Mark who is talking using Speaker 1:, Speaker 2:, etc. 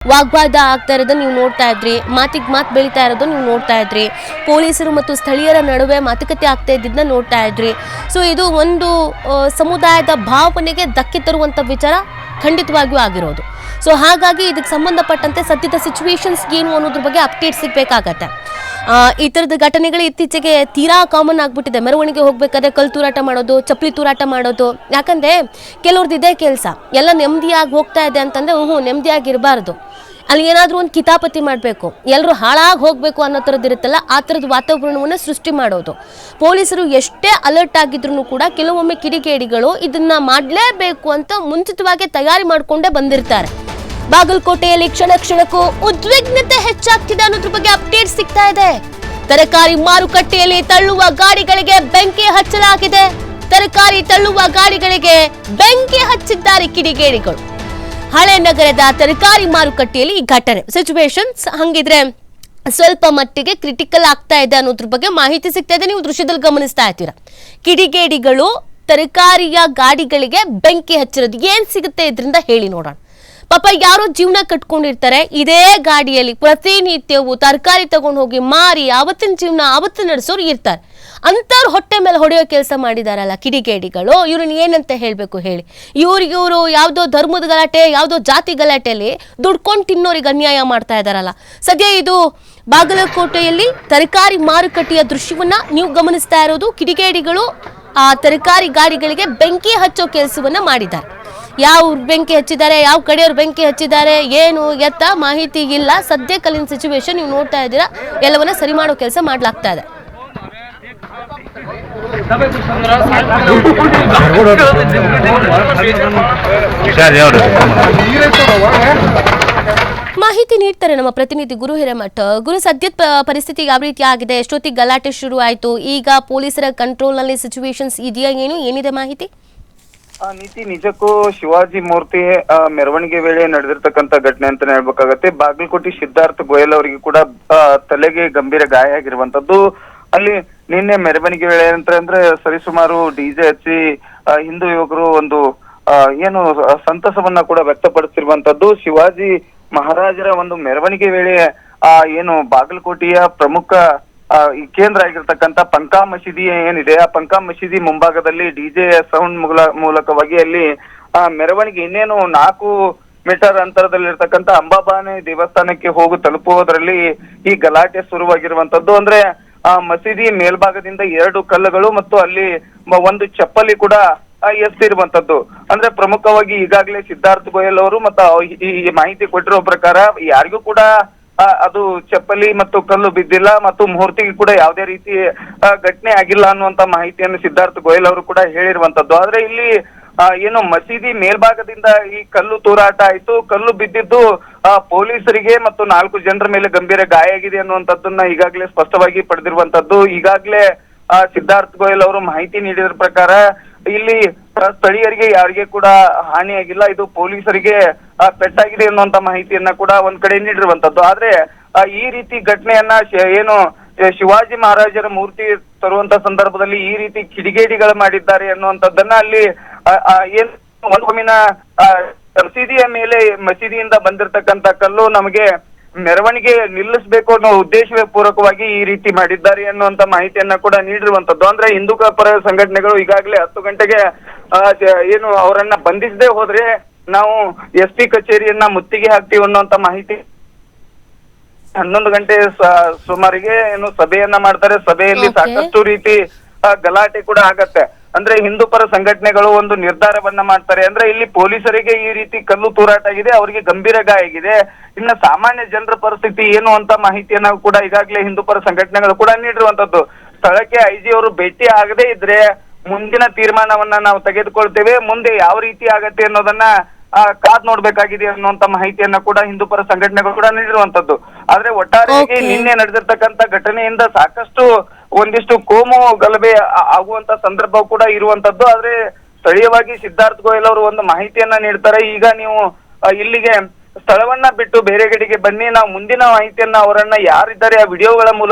Speaker 1: ವಾಗ್ವಾದ ಆಗ್ತಾ ಇರೋದನ್ನ ನೀವು ನೋಡ್ತಾ ಇದ್ರಿ, ಮಾತಿಗೆ ಮಾತು ಬೆಳೀತಾ ಇರೋದನ್ನ ನೀವು ನೋಡ್ತಾ ಇದ್ರಿ, ಪೊಲೀಸರು ಮತ್ತು ಸ್ಥಳೀಯರ ನಡುವೆ ಮಾತುಕತೆ ಆಗ್ತಾ ಇದ್ದಿದ್ದನ್ನ ನೋಡ್ತಾ ಇದ್ರಿ. ಸೊ ಇದು ಒಂದು ಸಮುದಾಯದ ಭಾವನೆಗೆ ಧಕ್ಕೆ ತರುವಂಥ ವಿಚಾರ ಖಂಡಿತವಾಗಿಯೂ ಆಗಿರೋದು. ಸೊ ಹಾಗಾಗಿ ಇದಕ್ಕೆ ಸಂಬಂಧಪಟ್ಟಂತೆ ಸದ್ಯದ ಸಿಚುವೇಶನ್ಸ್ ಏನು ಅನ್ನೋದ್ರ ಬಗ್ಗೆ ಅಪ್ಡೇಟ್ ಸಿಗಬೇಕಾಗತ್ತೆ. ಈ ಥರದ ಘಟನೆಗಳು ಇತ್ತೀಚೆಗೆ ತೀರಾ ಕಾಮನ್ ಆಗಿಬಿಟ್ಟಿದೆ. ಮೆರವಣಿಗೆ ಹೋಗ್ಬೇಕಾದ್ರೆ ಕಲ್ಲು ತೂರಾಟ ಮಾಡೋದು, ಚಪ್ಪಲಿ ತೂರಾಟ ಮಾಡೋದು. ಯಾಕಂದರೆ ಕೆಲವ್ರದ್ದು ಇದೇ ಕೆಲಸ. ಎಲ್ಲ ನೆಮ್ಮದಿಯಾಗಿ ಹೋಗ್ತಾ ಇದೆ ಅಂತಂದರೆ ನೆಮ್ಮದಿಯಾಗಿರಬಾರ್ದು, ಅಲ್ಲಿ ಏನಾದರೂ ಒಂದು ಕಿತಾಪತಿ ಮಾಡಬೇಕು, ಎಲ್ಲರೂ ಹಾಳಾಗಿ ಹೋಗಬೇಕು ಅನ್ನೋ ಥರದ್ದು ಇರುತ್ತಲ್ಲ, ಆ ಥರದ ವಾತಾವರಣವನ್ನು ಸೃಷ್ಟಿ ಮಾಡೋದು. ಪೊಲೀಸರು ಎಷ್ಟೇ ಅಲರ್ಟ್ ಆಗಿದ್ರು ಕೂಡ ಕೆಲವೊಮ್ಮೆ ಕಿಡಿಗೇಡಿಗಳು ಇದನ್ನು ಮಾಡಲೇಬೇಕು ಅಂತ ಮುಂಚಿತವಾಗಿ ತಯಾರಿ ಮಾಡಿಕೊಂಡೇ ಬಂದಿರ್ತಾರೆ. ಬಾಗಲಕೋಟೆಯಲ್ಲಿ ಕ್ಷಣ ಕ್ಷಣಕ್ಕೂ ಉದ್ವಿಗ್ನತೆ ಹೆಚ್ಚಾಗ್ತಿದೆ ಅನ್ನೋದ್ರ ಬಗ್ಗೆ ಅಪ್ಡೇಟ್ ಸಿಗ್ತಾ ಇದೆ. ತರಕಾರಿ ಮಾರುಕಟ್ಟೆಯಲ್ಲಿ ತಳ್ಳುವ ಗಾಡಿಗಳಿಗೆ ಬೆಂಕಿ ಹಚ್ಚಲಾಗಿದೆ. ತರಕಾರಿ ತಳ್ಳುವ ಗಾಡಿಗಳಿಗೆ ಬೆಂಕಿ ಹಚ್ಚಿದ್ದಾರೆ ಕಿಡಿಗೇಡಿಗಳು. ಹಳೆ ನಗರದ ತರಕಾರಿ ಮಾರುಕಟ್ಟೆಯಲ್ಲಿ ಈ ಘಟನೆ ಸಿಚುವೇಶನ್ಸ್ ಹಂಗಿದ್ರೆ ಸ್ವಲ್ಪ ಮಟ್ಟಿಗೆ ಕ್ರಿಟಿಕಲ್ ಆಗ್ತಾ ಇದೆ ಅನ್ನೋದ್ರ ಬಗ್ಗೆ ಮಾಹಿತಿ ಸಿಗ್ತಾ ಇದೆ. ನೀವು ದೃಶ್ಯದಲ್ಲಿ ಗಮನಿಸ್ತಾ ಇರ್ತೀರಾ, ಕಿಡಿಗೇಡಿಗಳು ತರಕಾರಿಯ ಗಾಡಿಗಳಿಗೆ ಬೆಂಕಿ ಹಚ್ಚಿರೋದು. ಏನ್ ಸಿಗುತ್ತೆ ಇದರಿಂದ ಹೇಳಿ ನೋಡೋಣ. ಪಾಪ ಯಾರೋ ಜೀವನ ಕಟ್ಕೊಂಡಿರ್ತಾರೆ, ಇದೇ ಗಾಡಿಯಲ್ಲಿ ಪ್ರತಿನಿತ್ಯವೂ ತರಕಾರಿ ತಗೊಂಡು ಹೋಗಿ ಮಾರಿ ಆವತ್ತಿನ ಜೀವನ ಆವತ್ತು ನಡೆಸೋರು ಇರ್ತಾರೆ. ಅಂಥವ್ರು ಹೊಟ್ಟೆ ಮೇಲೆ ಹೊಡೆಯೋ ಕೆಲಸ ಮಾಡಿದಾರಲ್ಲ ಕಿಡಿಗೇಡಿಗಳು. ಇವ್ರನ್ನ ಏನಂತ ಹೇಳಬೇಕು ಹೇಳಿ? ಇವ್ರು ಯಾವುದೋ ಧರ್ಮದ ಗಲಾಟೆ, ಯಾವುದೋ ಜಾತಿ ಗಲಾಟೆಯಲ್ಲಿ ದುಡ್ಕೊಂಡು ತಿನ್ನೋರಿಗೆ ಅನ್ಯಾಯ ಮಾಡ್ತಾ ಇದ್ದಾರಲ್ಲ. ಸದ್ಯ ಇದು ಬಾಗಲಕೋಟೆಯಲ್ಲಿ ತರಕಾರಿ ಮಾರುಕಟ್ಟೆಯ ದೃಶ್ಯವನ್ನ ನೀವು ಗಮನಿಸ್ತಾ ಇರೋದು. ಕಿಡಿಗೇಡಿಗಳು ಆ ತರಕಾರಿ ಗಾಡಿಗಳಿಗೆ ಬೆಂಕಿ ಹಚ್ಚೋ ಕೆಲಸವನ್ನ ಮಾಡಿದ್ದಾರೆ. ಯಾವ ಬೆಂಕಿ ಹಚ್ಚಿದ್ದಾರೆ, ಯಾವ ಕಡೆಯವ್ರು ಬೆಂಕಿ ಹಚ್ಚಿದ್ದಾರೆ, ಏನು ಎತ್ತ ಮಾಹಿತಿ ಇಲ್ಲ. ಸದ್ಯ ಕಲಿನ ಸಿಚುವೇಶನ್ ನೀವು ನೋಡ್ತಾ ಇದ್ದೀರಾ, ಎಲ್ಲವನ್ನ ಸರಿ ಮಾಡೋ ಕೆಲಸ ಮಾಡ್ಲಾಗ್ತಾ ಇದೆ. ಮಾಹಿತಿ ನೀಡ್ತಾರೆ ನಮ್ಮ ಪ್ರತಿನಿಧಿ ಗುರು ಹಿರೇಮಠ. ಗುರು, ಸದ್ಯದ ಪರಿಸ್ಥಿತಿ ಯಾವ ರೀತಿ ಆಗಿದೆ? ಎಷ್ಟೊತ್ತಿಗೆ ಗಲಾಟೆ ಶುರು ಆಯ್ತು? ಈಗ ಪೊಲೀಸರ ಕಂಟ್ರೋಲ್ ನಲ್ಲಿ ಸಿಚುವೇಶನ್ಸ್ ಇದೆಯಾ? ಏನಿದೆ ಮಾಹಿತಿ?
Speaker 2: ನೀತಿ ನಿಜಕ್ಕೂ ಶಿವಾಜಿ ಮೂರ್ತಿ ಮೆರವಣಿಗೆ ವೇಳೆ ನಡೆದಿರ್ತಕ್ಕಂಥ ಘಟನೆ ಅಂತಾನೆ ಹೇಳ್ಬೇಕಾಗತ್ತೆ. ಬಾಗಲಕೋಟೆ ಸಿದ್ಧಾರ್ಥ ಗೋಯಲ್ ಅವರಿಗೆ ಕೂಡ ತಲೆಗೆ ಗಂಭೀರ ಗಾಯ ಆಗಿರುವಂತದ್ದು. ಅಲ್ಲಿ ನಿನ್ನೆ ಮೆರವಣಿಗೆ ವೇಳೆ ಅಂದ್ರೆ ಸರಿಸುಮಾರು ಡಿಜೆ ಹಚ್ಚಿ ಹಿಂದೂ ಯುವಕರು ಒಂದು ಏನು ಸಂತಸವನ್ನ ಕೂಡ ವ್ಯಕ್ತಪಡಿಸಿರುವಂತದ್ದು. ಶಿವಾಜಿ ಮಹಾರಾಜರ ಒಂದು ಮೆರವಣಿಗೆ ವೇಳೆ ಏನು ಬಾಗಲಕೋಟೆಯ ಪ್ರಮುಖ ಈ ಕೇಂದ್ರ ಆಗಿರ್ತಕ್ಕಂಥ ಪಂಕಾ ಮಸೀದಿ ಏನಿದೆ, ಆ ಪಂಕಾ ಮಸೀದಿ ಮುಂಭಾಗದಲ್ಲಿ ಡಿಜೆ ಸೌಂಡ್ ಮೂಲಕವಾಗಿ ಅಲ್ಲಿ ಮೆರವಣಿಗೆ ಇನ್ನೇನು 4 ಮೀಟರ್ ಅಂತರದಲ್ಲಿರ್ತಕ್ಕಂಥ ಅಂಬಾಬಾನೆ ದೇವಸ್ಥಾನಕ್ಕೆ ಹೋಗಿ ತಲುಪುವುದರಲ್ಲಿ ಈ ಗಲಾಟೆ ಶುರುವಾಗಿರುವಂತದ್ದು. ಅಂದ್ರೆ ಆ ಮಸೀದಿ ಮೇಲ್ಭಾಗದಿಂದ 2 ಕಲ್ಲುಗಳು ಮತ್ತು ಅಲ್ಲಿ ಒಂದು ಚಪ್ಪಲಿ ಕೂಡ ಎಸ್ತಿರುವಂತದ್ದು. ಅಂದ್ರೆ ಪ್ರಮುಖವಾಗಿ ಈಗಾಗಲೇ ಸಿದ್ಧಾರ್ಥ ಗೋಯಲ್ ಅವರು ಮತ್ತು ಈ ಮಾಹಿತಿ ಕೊಟ್ಟಿರೋ ಪ್ರಕಾರ ಯಾರಿಗೂ ಕೂಡ ಅದು ಚಪ್ಪಲಿ ಮತ್ತು ಕಲ್ಲು ಬಿದ್ದಿಲ್ಲ ಮತ್ತು ಮೂರ್ತಿಗೆ ಕೂಡ ಯಾವುದೇ ರೀತಿ ಘಟನೆ ಆಗಿಲ್ಲ ಅನ್ನುವಂತ ಮಾಹಿತಿಯನ್ನು ಸಿದ್ಧಾರ್ಥ ಗೋಯಲ್ ಅವರು ಕೂಡ ಹೇಳಿರುವಂತದ್ದು. ಆದ್ರೆ ಇಲ್ಲಿ ಏನು ಮಸೀದಿ ಮೇಲ್ಭಾಗದಿಂದ ಈ ಕಲ್ಲು ತೂರಾಟ ಆಯ್ತು. ಕಲ್ಲು ಬಿದ್ದಿದ್ದು ಪೊಲೀಸರಿಗೆ ಮತ್ತು 4 ಜನರ ಮೇಲೆ ಗಂಭೀರ ಗಾಯ ಆಗಿದೆ ಅನ್ನುವಂಥದ್ದನ್ನ ಈಗಾಗಲೇ ಸ್ಪಷ್ಟವಾಗಿ ಪಡೆದಿರುವಂತದ್ದು. ಈಗಾಗಲೇ ಸಿದ್ಧಾರ್ಥ ಗೋಯಲ್ ಅವರು ಮಾಹಿತಿ ನೀಡಿದ ಪ್ರಕಾರ ಇಲ್ಲಿ ಸ್ಥಳೀಯರಿಗೆ ಯಾರಿಗೆ ಕೂಡ ಹಾನಿಯಾಗಿಲ್ಲ, ಇದು ಪೊಲೀಸರಿಗೆ ಪೆಟ್ಟಾಗಿದೆ ಅನ್ನುವಂತ ಮಾಹಿತಿಯನ್ನ ಕೂಡ ಒಂದ್ ಕಡೆ ನೀಡಿರುವಂತದ್ದು. ಆದ್ರೆ ಈ ರೀತಿ ಘಟನೆಯನ್ನ ಏನು ಶಿವಾಜಿ ಮಹಾರಾಜರ ಮೂರ್ತಿ ತರುವಂತ ಸಂದರ್ಭದಲ್ಲಿ ಈ ರೀತಿ ಕಿಡಿಗೇಡಿಗಳು ಮಾಡಿದ್ದಾರೆ ಅನ್ನುವಂಥದ್ದನ್ನ ಅಲ್ಲಿ ಏನು ಒಂದು ಮಸೀದಿಯ ಮೇಲೆ ಮಸೀದಿಯಿಂದ ಬಂದಿರತಕ್ಕಂತ ಕಲ್ಲು ನಮಗೆ ಮೆರವಣಿಗೆ ನಿಲ್ಲಿಸಬೇಕು ಅನ್ನೋ ಉದ್ದೇಶವೇ ಪೂರ್ವಕವಾಗಿ ಈ ರೀತಿ ಮಾಡಿದ್ದಾರೆ ಅನ್ನುವಂತ ಮಾಹಿತಿಯನ್ನ ಕೂಡ ನೀಡಿರುವಂತದ್ದು. ಅಂದ್ರೆ ಹಿಂದೂ ಪರ ಸಂಘಟನೆಗಳು ಈಗಾಗಲೇ 10 ಗಂಟೆಗೆ ಏನು ಅವರನ್ನ ಬಂಧಿಸದೆ ಹೋದ್ರೆ ನಾವು SP ಕಚೇರಿಯನ್ನ ಮುತ್ತಿಗೆ ಹಾಕ್ತೀವಿ ಅನ್ನುವಂತ ಮಾಹಿತಿ 11 ಗಂಟೆ ಸುಮಾರಿಗೆ ಏನು ಸಭೆಯನ್ನ ಮಾಡ್ತಾರೆ. ಸಭೆಯಲ್ಲಿ ಸಾಕಷ್ಟು ರೀತಿ ಗಲಾಟೆ ಕೂಡ ಆಗತ್ತೆ. ಅಂದ್ರೆ ಹಿಂದೂ ಪರ ಸಂಘಟನೆಗಳು ಒಂದು ನಿರ್ಧಾರವನ್ನ ಮಾಡ್ತಾರೆ. ಅಂದ್ರೆ ಇಲ್ಲಿ ಪೊಲೀಸರಿಗೆ ಈ ರೀತಿ ಕಲ್ಲು ತೂರಾಟ ಆಗಿದೆ, ಅವರಿಗೆ ಗಂಭೀರ ಗಾಯ ಆಗಿದೆ. ಇನ್ನು ಸಾಮಾನ್ಯ ಜನರ ಪರಿಸ್ಥಿತಿ ಏನು ಅಂತ ಮಾಹಿತಿಯನ್ನ ಕೂಡ ಈಗಾಗಲೇ ಹಿಂದೂ ಪರ ಸಂಘಟನೆಗಳು ಕೂಡ ನೀಡಿರುವಂತದ್ದು. ಸ್ಥಳಕ್ಕೆ IG ಅವರು ಭೇಟಿ ಆಗದೆ ಇದ್ರೆ ಮುಂದಿನ ತೀರ್ಮಾನವನ್ನ ನಾವು ತೆಗೆದುಕೊಳ್ತೇವೆ, ಮುಂದೆ ಯಾವ ರೀತಿ ಆಗತ್ತೆ ಅನ್ನೋದನ್ನ ಕಾದ್ ನೋಡ್ಬೇಕಾಗಿದೆ ಅನ್ನುವಂತ ಮಾಹಿತಿಯನ್ನ ಕೂಡ ಹಿಂದೂ ಪರ ಸಂಘಟನೆಗಳು ಕೂಡ ನೀಡಿರುವಂತದ್ದು. ಆದ್ರೆ ಒಟ್ಟಾರೆಯಾಗಿ ನಿನ್ನೆ ನಡೆದಿರ್ತಕ್ಕಂಥ ಘಟನೆಯಿಂದ ಸಾಕಷ್ಟು ಒಂದಿಷ್ಟು ಕೋಮು ಗಲಭೆ ಆಗುವಂತ ಸಂದರ್ಭ ಕೂಡ ಇರುವಂತದ್ದು. ಆದ್ರೆ ಸ್ಥಳೀಯವಾಗಿ ಸಿದ್ಧಾರ್ಥ ಗೋಯಲ್ ಅವರು ಒಂದು ಮಾಹಿತಿಯನ್ನ ನೀಡ್ತಾರೆ, ಈಗ ನೀವು ಇಲ್ಲಿಗೆ ಸ್ಥಳವನ್ನ ಬಿಟ್ಟು ಬೇರೆ ಕಡೆಗೆ ಬನ್ನಿ, ನಾವು ಮುಂದಿನ ಮಾಹಿತಿಯನ್ನ ಅವರನ್ನ ಯಾರಿದ್ದಾರೆ ಆ ವಿಡಿಯೋಗಳ ಮೂಲಕ